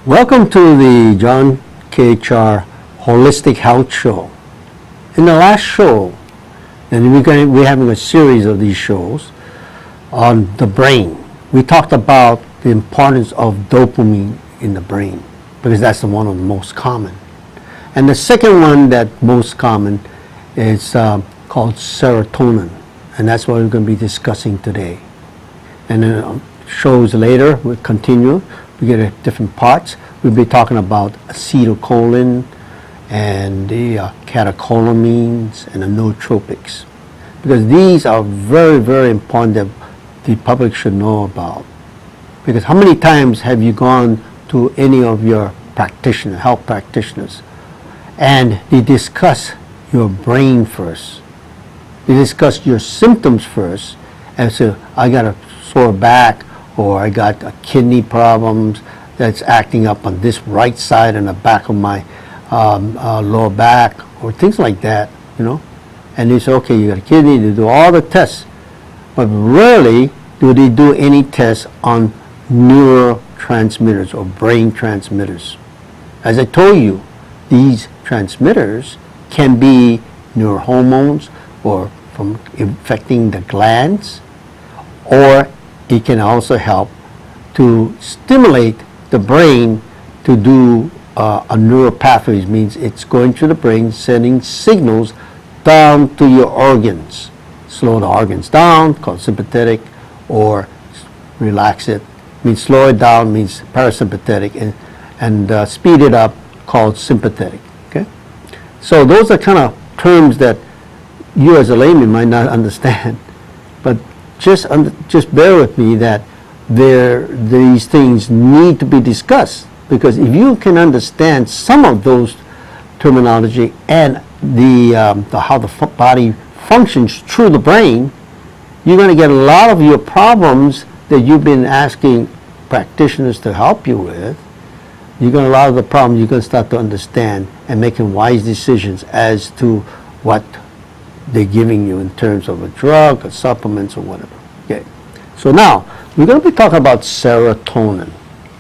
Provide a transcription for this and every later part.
Welcome to the John K. Char Holistic Health Show. In the last show, and we're having a series of these shows on the brain, we talked about the importance of dopamine in the brain because that's one of the most common. And the second one that most common is called serotonin, and that's what we're going to be discussing today. And then shows later, we'll continue. We get at different parts. We'll be talking about acetylcholine and the catecholamines and the nootropics, because these are very, very important that the public should know about. Because how many times have you gone to any of your practitioners, health practitioners, and they discuss your brain first? They discuss your symptoms first and say, I got a sore back, or I got kidney problems that's acting up on this right side and the back of my lower back, or things like that, you know. And they say, okay, you got a kidney, they do all the tests. But rarely do they do any tests on neurotransmitters or brain transmitters. As I told you, these transmitters can be neurohormones or from affecting the glands, or it can also help to stimulate the brain to do a neural pathways, means it's going to the brain sending signals down to your organs. Slow the organs down, called sympathetic, or relax it, means slow it down, means parasympathetic, and speed it up, called sympathetic. Okay, so those are kind of terms that you as a layman might not understand, but just bear with me that these things need to be discussed, because if you can understand some of those terminology and how the body functions through the brain, you're going to get a lot of your problems that you've been asking practitioners to help you with. You're going to, a lot of the problems you're going to start to understand and making wise decisions as to what they're giving you in terms of a drug or supplements or whatever. Okay. So now we're going to be talking about serotonin.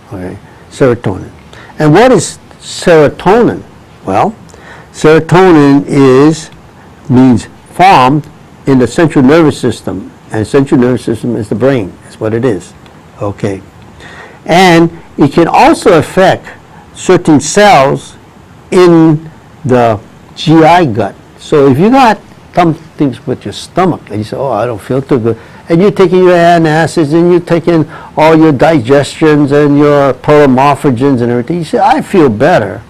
Okay, serotonin. And what is serotonin? Well, serotonin means formed in the central nervous system, and central nervous system is the brain. That's what it is. Okay. And it can also affect certain cells in the GI gut. So if you got some things with your stomach and you say, oh, I don't feel too good, and you're taking your antacids and you're taking all your digestions and your polymorphogens and everything, you say, I feel better,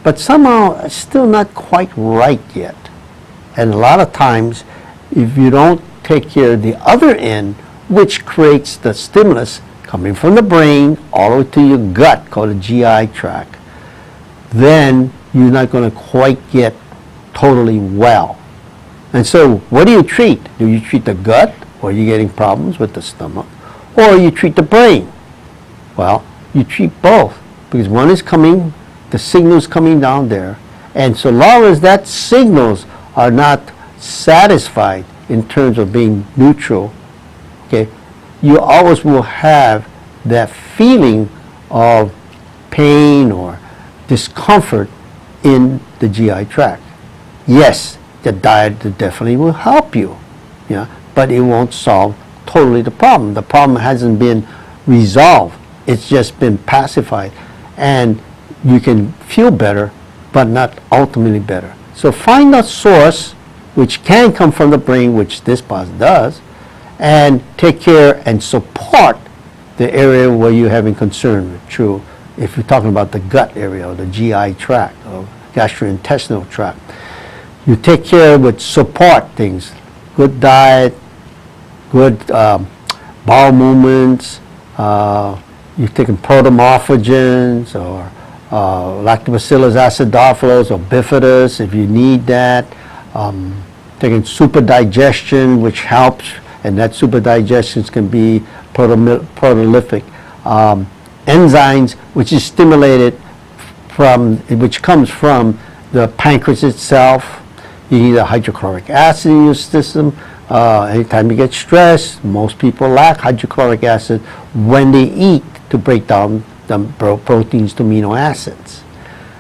but somehow it's still not quite right yet. And a lot of times, if you don't take care of the other end, which creates the stimulus coming from the brain all the way to your gut, called the GI tract, then you're not going to quite get totally well. And so what do you treat? Do you treat the gut, or are you getting problems with the stomach, or you treat the brain? Well, you treat both, because one is coming, the signal's coming down there, and so long as that signals are not satisfied in terms of being neutral, okay, you always will have that feeling of pain or discomfort in the GI tract. Yes, the diet definitely will help you, yeah, but it won't solve totally the problem. The problem hasn't been resolved. It's just been pacified. And you can feel better, but not ultimately better. So find a source which can come from the brain, which this part does, and take care and support the area where you're having concern with. True, if you're talking about the gut area or the GI tract or gastrointestinal tract, you take care with support things, good diet, good bowel movements, you're taking protomorphogens or lactobacillus acidophilus or bifidus if you need that, taking super digestion, which helps, and that super digestion can be protolytic enzymes, which is stimulated which comes from the pancreas itself. You need a hydrochloric acid in your system. Anytime you get stressed, most people lack hydrochloric acid when they eat to break down the proteins to amino acids.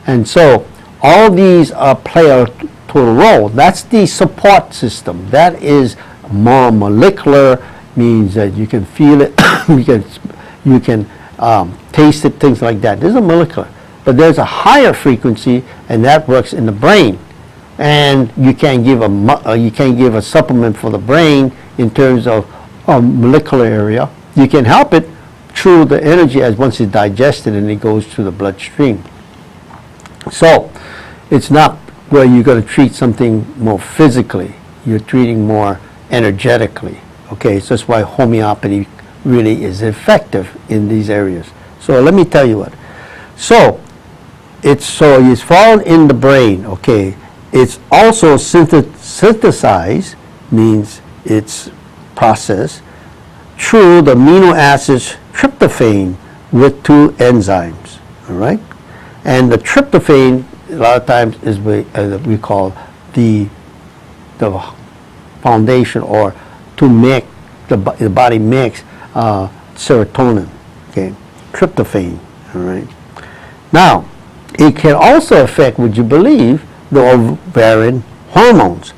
And so all these play a total role. That's the support system. That is more molecular, means that you can feel it, you can taste it, things like that. This is a molecular. But there's a higher frequency, and that works in the brain. And you can't give a supplement for the brain in terms of molecular area. You can help it through the energy as once it's digested and it goes through the bloodstream. So it's not where you're going to treat something more physically. You're treating more energetically. Okay, so that's why homeopathy really is effective in these areas. So let me tell you what. So it's found in the brain. Okay, it's also synthesized, means it's processed through the amino acids tryptophan with two enzymes. All right, and the tryptophan a lot of times is we call the foundation, or to make the body makes serotonin. Okay, tryptophan. All right. Now, it can also affect, would you believe, the ovarian hormones,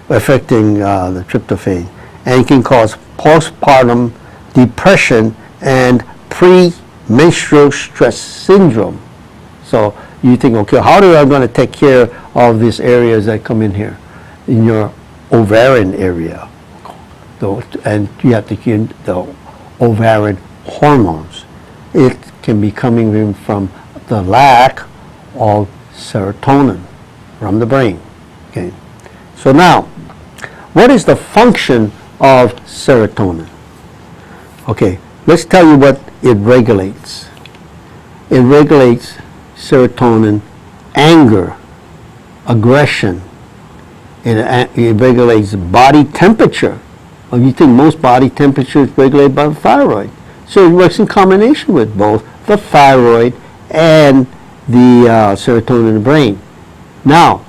affecting the tryptophan, and it can cause postpartum depression and premenstrual stress syndrome. So you think, okay, how am I going to take care of these areas that come in here, in your ovarian area? And you have to get the ovarian hormones. It can be coming in from the lack of serotonin from the brain. Okay. So now, what is the function of serotonin? Okay, let's tell you what it regulates. It regulates serotonin, anger, aggression. It regulates body temperature. Well, you think most body temperature is regulated by the thyroid. So it works in combination with both the thyroid and the serotonin in the brain. Now,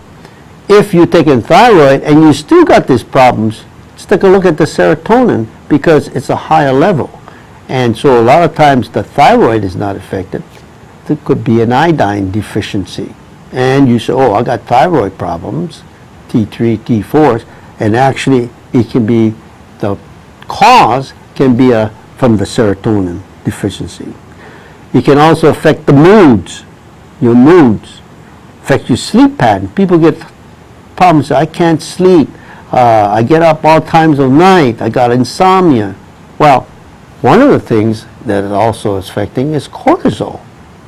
if you're taking thyroid and you still got these problems, let's take a look at the serotonin, because it's a higher level. And so a lot of times the thyroid is not affected. There could be an iodine deficiency. And you say, oh, I got thyroid problems, T3, T4s, and actually it can be, the cause can be from the serotonin deficiency. It can also affect the moods, your moods, affect your sleep pattern. People get problems, I can't sleep, I get up all times of night, I got insomnia. Well, one of the things that it also is affecting is cortisol.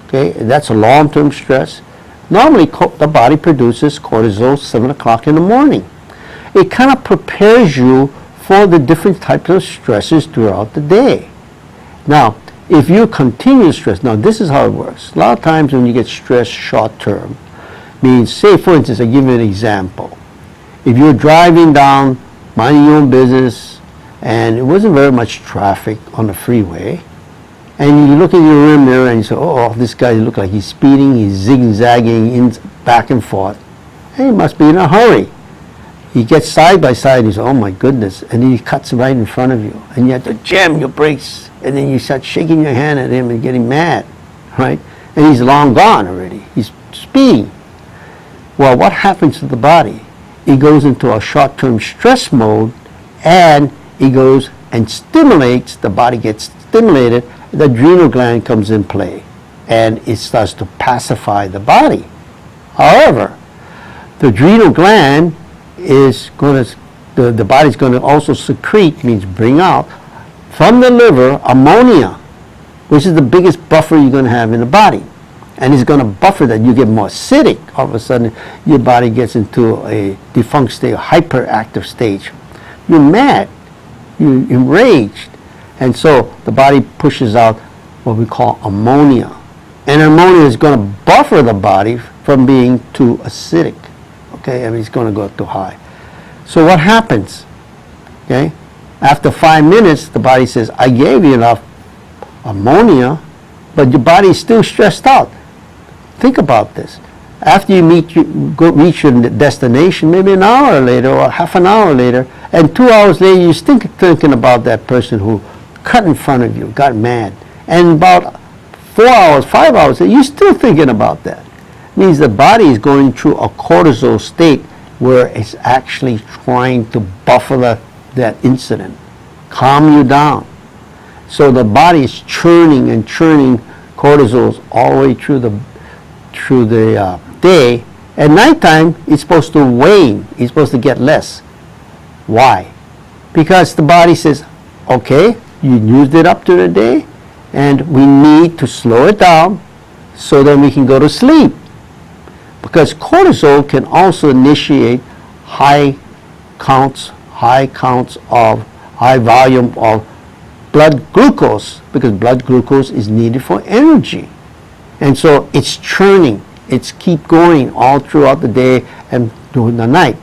Okay, that's a long-term stress. Normally the body produces cortisol 7 o'clock in the morning. It kind of prepares you for the different types of stresses throughout the day. Now, if you continue stress, now this is how it works. A lot of times when you get stressed short-term, means, say for instance, I give you an example. If you're driving down, minding your own business, and it wasn't very much traffic on the freeway, and you look in your rear mirror and you say, oh, this guy looks like he's speeding, he's zigzagging back and forth, and he must be in a hurry. He gets side by side and he says, oh my goodness, and then he cuts right in front of you, and you have to jam your brakes, and then you start shaking your hand at him and getting mad, right? And he's long gone already. He's speeding. Well, what happens to the body? It goes into a short-term stress mode, and it goes and stimulates, the body gets stimulated, the adrenal gland comes in play, and it starts to pacify the body. However, the adrenal gland is going to, the body's going to also secrete, means bring out, from the liver, ammonia, which is the biggest buffer you're going to have in the body. And it's going to buffer that. You get more acidic. All of a sudden, your body gets into a defunct state, a hyperactive stage. You're mad. You're enraged. And so the body pushes out what we call ammonia. And ammonia is going to buffer the body from being too acidic. Okay, I mean, it's going to go too high. So what happens? Okay, after 5 minutes, the body says, I gave you enough ammonia, but your body is still stressed out. Think about this. After you reach your destination, maybe an hour later or half an hour later, and 2 hours later, you're still thinking about that person who cut in front of you, got mad. And about 4 hours, 5 hours, you're still thinking about that. It means the body is going through a cortisol state where it's actually trying to buffer that incident, calm you down. So the body is churning and churning cortisols all the way through the day. At nighttime, it's supposed to wane. It's supposed to get less. Why? Because the body says, okay, you used it up during the day, and we need to slow it down so then we can go to sleep. Because cortisol can also initiate high volume of blood glucose, because blood glucose is needed for energy. And so it's churning. It's keep going all throughout the day and during the night.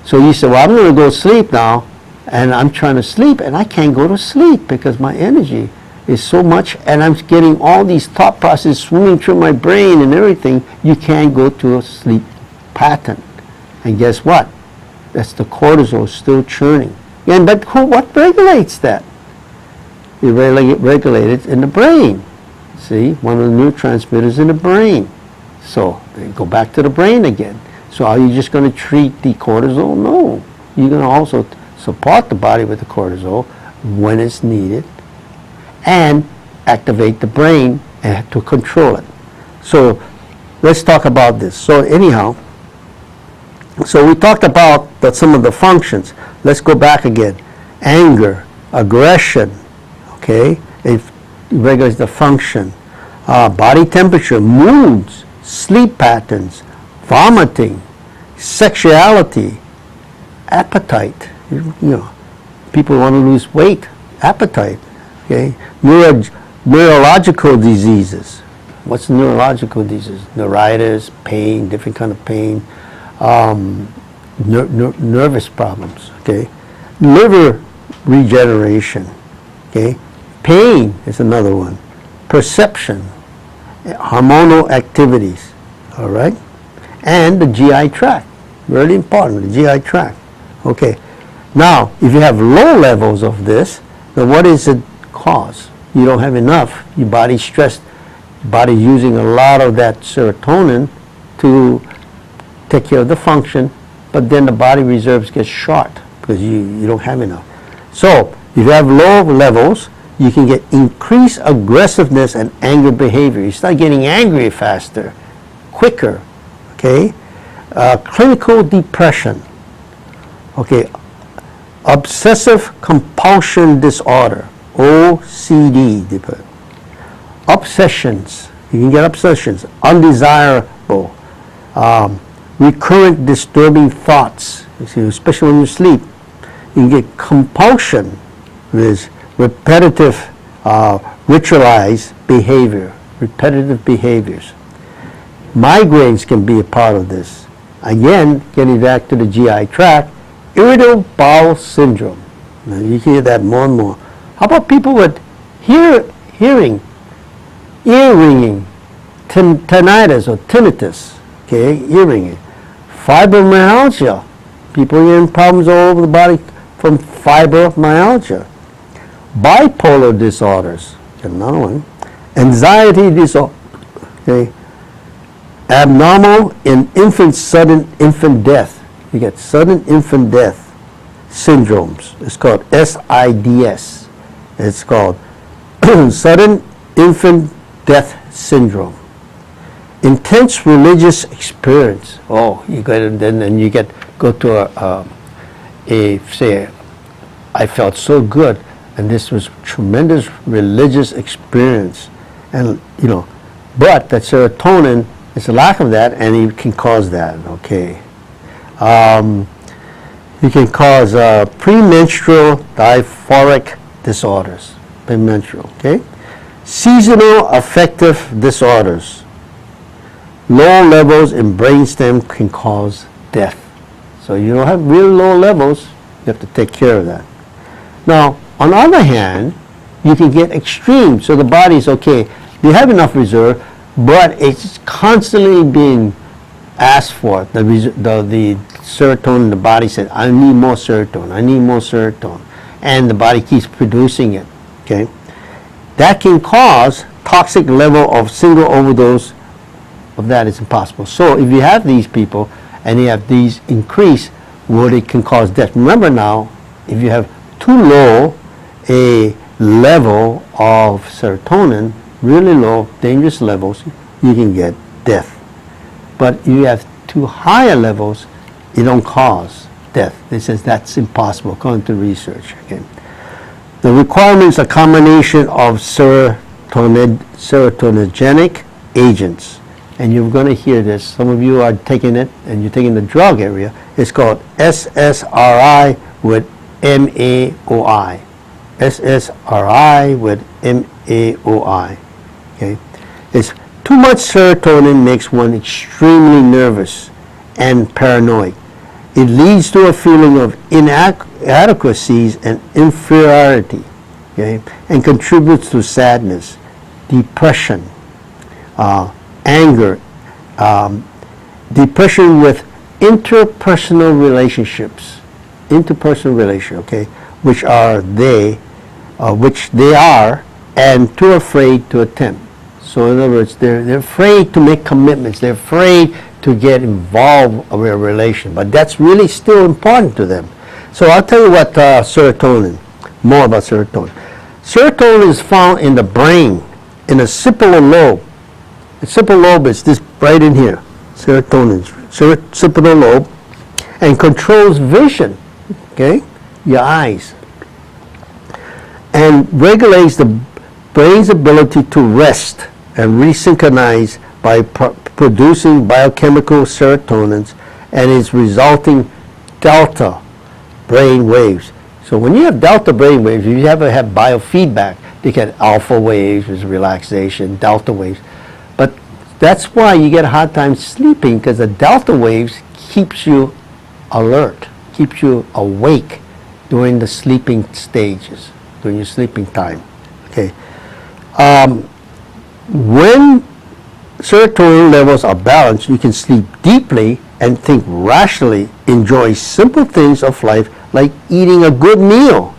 So you say, well, I'm going to go sleep now, and I'm trying to sleep, and I can't go to sleep because my energy is so much, and I'm getting all these thought processes swimming through my brain and everything. You can't go to a sleep pattern. And guess what? That's the cortisol still churning. And but what regulates that? It regulates in the brain. See, one of the neurotransmitters in the brain. So they go back to the brain again. So are you just going to treat the cortisol? No. You're going to also support the body with the cortisol when it's needed and activate the brain to control it. So let's talk about this. So anyhow, so we talked about some of the functions. Let's go back again. Anger, aggression, okay? It regulates the function. Body temperature, moods, sleep patterns, vomiting, sexuality, appetite. You know, people want to lose weight, appetite. Okay, neurological diseases. What's neurological diseases? Neuritis, pain, different kind of pain, nervous problems. Okay, liver regeneration. Okay, pain is another one. Perception, hormonal activities. All right, and the GI tract. Really important, the GI tract. Okay, now if you have low levels of this, then what is it cause? You don't have enough. Your body's stressed. Your body's using a lot of that serotonin to take care of the function, but then the body reserves get short because you don't have enough. So if you have low levels, you can get increased aggressiveness and anger behavior. You start getting angry faster, quicker. Okay, clinical depression. Okay, obsessive compulsion disorder, OCD. Obsessions. You can get obsessions, undesirable, recurrent disturbing thoughts, especially when you sleep. You can get compulsion, which is repetitive, ritualized behavior, repetitive behaviors. Migraines can be a part of this. Again, getting back to the GI tract, irritable bowel syndrome. Now, you hear that more and more. How about people with hearing, ear ringing, tinnitus or tinnitus, okay, ear ringing. Fibromyalgia. People getting problems all over the body from fibromyalgia. Bipolar disorders, another one. Anxiety disorder, okay. Abnormal in infant, sudden infant death. You get sudden infant death syndromes. It's called SIDS. It's called sudden infant death syndrome. Intense religious experience. Oh, you get it, then you go to say, I felt so good, and this was tremendous religious experience, and but that serotonin, it's a lack of that, and it can cause that. Okay, you can cause premenstrual dysphoric disorders. Premenstrual. Okay, seasonal affective disorders. Low levels in brainstem can cause death. So you don't have real low levels, you have to take care of that. Now, on the other hand, you can get extreme. So the body's okay, you have enough reserve, but it's constantly being asked for. The serotonin, the body says, I need more serotonin, I need more serotonin. And the body keeps producing it, okay? That can cause toxic level of single overdose of that is impossible. So if you have these people and you have these increase, well, it can cause death. Remember now, if you have too low a level of serotonin, really low, dangerous levels, you can get death. But if you have too higher levels, it don't cause death. They says that's impossible, according to research. Okay. The requirements are a combination of serotonergic agents. And you're going to hear this. Some of you are taking it, and you're taking the drug area. It's called SSRI with MAOI. SSRI with MAOI. Okay? It's too much serotonin makes one extremely nervous and paranoid. It leads to a feeling of inadequacies and inferiority, okay? And contributes to sadness, depression, anger, depression with interpersonal relationships, okay, which they are, and too afraid to attempt. So in other words, they're afraid to make commitments. They're afraid to get involved in a relation. But that's really still important to them. So I'll tell you what more about serotonin. Serotonin is found in the brain, in the occipital lobe. The occipital lobe is this right in here, serotonin, occipital lobe, and controls vision, okay, your eyes, and regulates the brain's ability to rest and resynchronize by producing biochemical serotonins and its resulting delta brain waves. So when you have delta brain waves, if you ever have biofeedback, they get alpha waves, which is relaxation, delta waves. But that's why you get a hard time sleeping, because the delta waves keeps you alert, keeps you awake during the sleeping stages, during your sleeping time. Okay. When serotonin levels are balanced, you can sleep deeply and think rationally, enjoy simple things of life like eating a good meal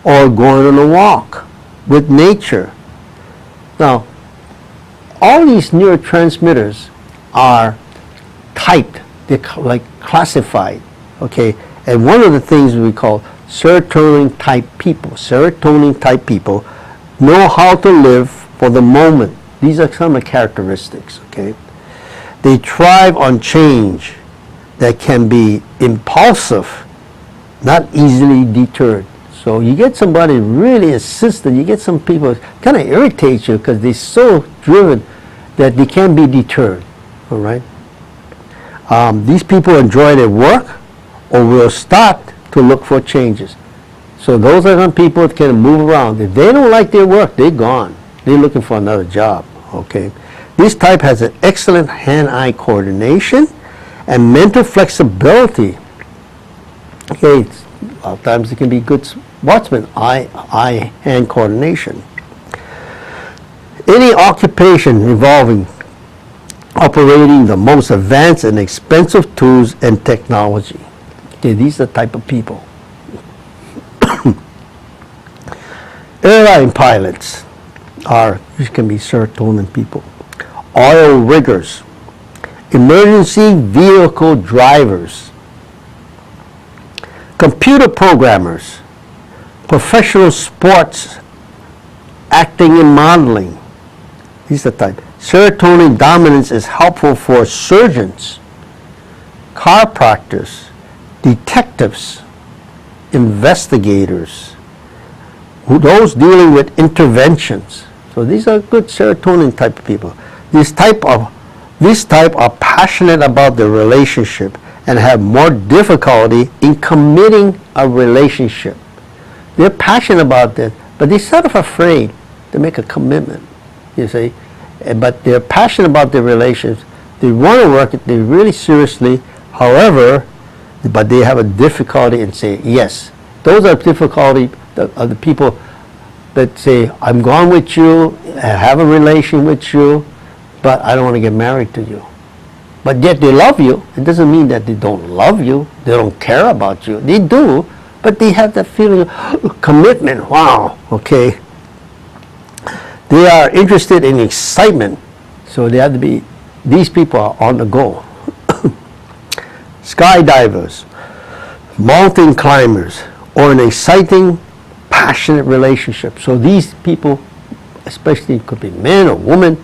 or going on a walk with nature. Now, all these neurotransmitters are typed, they're like classified, okay? And one of the things we call serotonin type people know how to live for the moment. These are some of the characteristics, okay? They thrive on change that can be impulsive, not easily deterred. So you get somebody really insistent, you get some people kind of irritate you because they're so driven that they can't be deterred, all right? These people enjoy their work or will start to look for changes. So those are some people that can move around. If they don't like their work, they're gone. They're looking for another job, okay? This type has an excellent hand-eye coordination and mental flexibility. Okay, a lot of times it can be good sportsman, eye-hand coordination. Any occupation involving operating the most advanced and expensive tools and technology. Okay, these are the type of people. Airline pilots these can be serotonin people. Oil riggers, emergency vehicle drivers, computer programmers, professional sports, acting and modeling. These are the type. Serotonin dominance is helpful for surgeons, chiropractors, detectives, investigators, those dealing with interventions. So these are good serotonin type of people. This type are passionate about the relationship and have more difficulty in committing a relationship. They're passionate about this, but they're sort of afraid to make a commitment, you see. But they're passionate about their relations. They want to work it really seriously. However, but they have a difficulty in saying yes. Those are difficulty of the people that say, I'm going with you, I have a relation with you, but I don't want to get married to you. But yet they love you. It doesn't mean that they don't love you, they don't care about you. They do, but they have that feeling of commitment. Wow, okay. They are interested in excitement, so they have to be, these people are on the go. Skydivers, mountain climbers, or an exciting, passionate relationship. So these people, especially it could be men or women,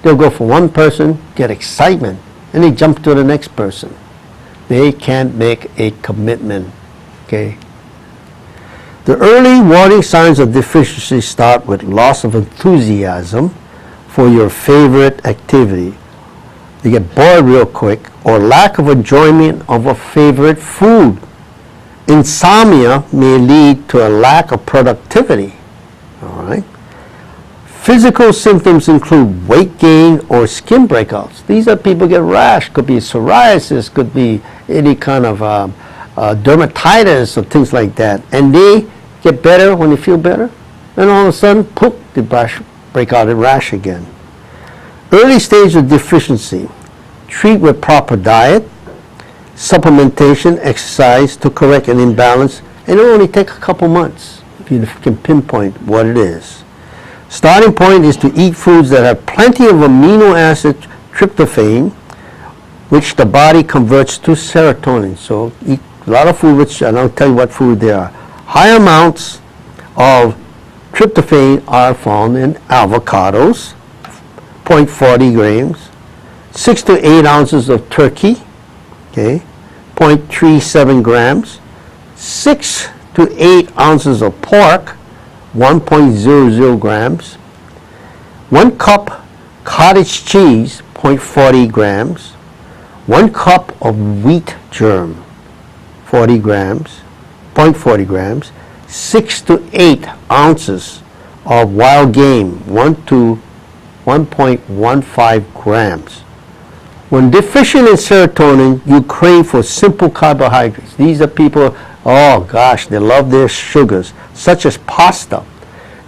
they'll go for one person, get excitement, and they jump to the next person. They can't make a commitment, okay? The early warning signs of deficiency start with loss of enthusiasm for your favorite activity. You get bored real quick, or lack of enjoyment of a favorite food. Insomnia may lead to a lack of productivity, all right? Physical symptoms include weight gain or skin breakouts. These are people get rash, could be psoriasis, could be any kind of dermatitis or things like that. And they get better when they feel better. And all of a sudden, poof, they break out a rash again. Early stage of deficiency. Treat with proper diet, supplementation, exercise to correct an imbalance. And it will only take a couple months if you can pinpoint what it is. Starting point is to eat foods that have plenty of amino acid tryptophan, which the body converts to serotonin. So eat a lot of food, which, and I'll tell you what food they are. High amounts of tryptophan are found in avocados, 0.40 grams, 6 to 8 ounces of turkey, okay, 0.37 grams, 6 to 8 ounces of pork, 1.00 grams, 1 cup cottage cheese, 0.40 grams, 1 cup of wheat germ, 40 grams, 0.40 grams, 6 to 8 ounces of wild game, 1 to 1.15 grams. When deficient in serotonin, you crave for simple carbohydrates. These are people, oh gosh, they love their sugars, such as pasta.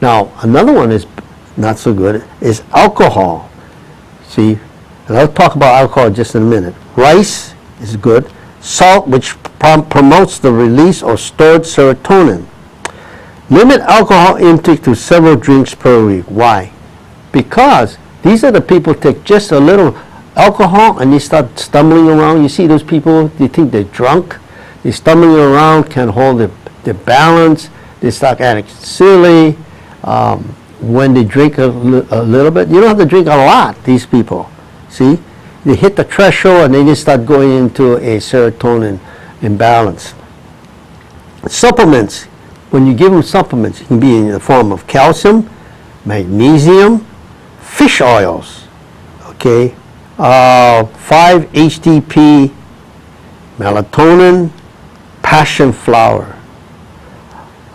Now, another one is not so good, is alcohol. See, and I'll talk about alcohol just in a minute. Rice is good. Salt, which promotes the release of stored serotonin. Limit alcohol intake to several drinks per week. Why? Because these are the people who take just a little alcohol and they start stumbling around. You see those people, they think they're drunk. They're stumbling around, can't hold their balance. They start acting silly. When they drink a little bit, you don't have to drink a lot, these people. See? They hit the threshold and then they start going into a serotonin imbalance. Supplements. When you give them supplements, it can be in the form of calcium, magnesium, fish oils, okay, 5-HTP, melatonin, passion flower,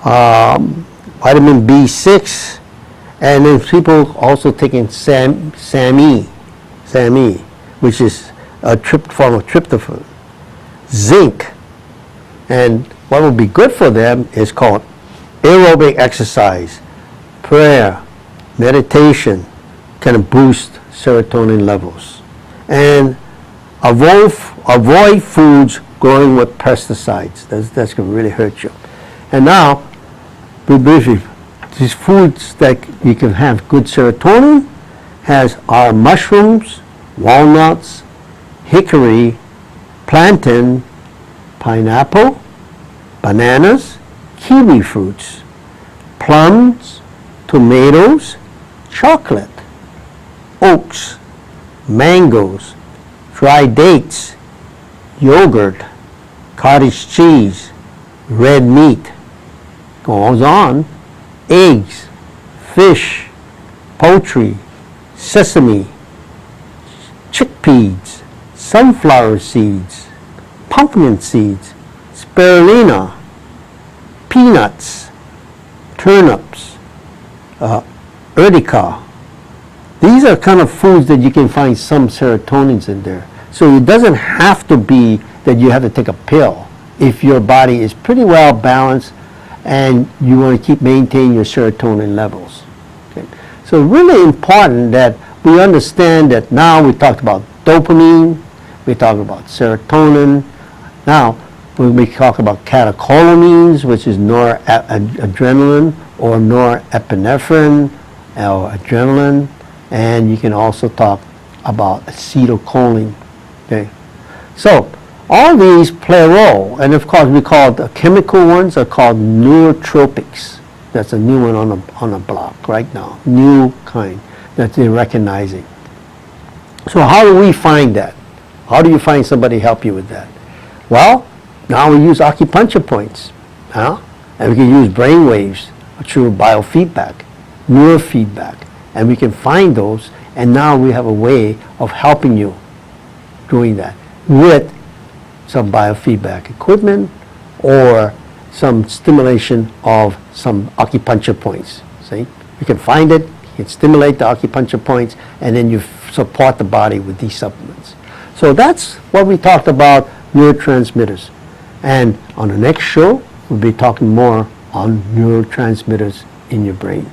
vitamin B6, and then people also taking SAMe, which is a form of tryptophan, zinc, and what would be good for them is called aerobic exercise, prayer, meditation, kind of boost serotonin levels. And avoid foods growing with pesticides. That's going to really hurt you. And now, briefly, these foods that you can have good serotonin are mushrooms, walnuts, hickory, plantain, pineapple, bananas, kiwi fruits, plums, tomatoes, chocolate, oats, mangoes, dried dates, yogurt, cottage cheese, red meat, goes on, eggs, fish, poultry, sesame, chickpeas, sunflower seeds, pumpkin seeds, spirulina, peanuts, turnips, urtica. These are kind of foods that you can find some serotonins in there. So it doesn't have to be that you have to take a pill if your body is pretty well balanced and you want to keep maintaining your serotonin levels. Okay. So really important that we understand that now we talked about dopamine, we talked about serotonin. Now when we talk about catecholamines, which is noradrenaline or norepinephrine, or adrenaline, and you can also talk about acetylcholine. Okay, so all these play a role, and of course we call the chemical ones are called neurotropics. That's a new one on the block right now, new kind that they're recognizing. So how do we find that? How do you find somebody help you with that? Well, now we use acupuncture points, and we can use brain waves through biofeedback, neurofeedback, and we can find those, and now we have a way of helping you doing that with some biofeedback equipment or some stimulation of some acupuncture points. See, you can find it, you can stimulate the acupuncture points, and then you support the body with these supplements. So that's what we talked about, neurotransmitters. And on the next show, we'll be talking more on neurotransmitters in your brain.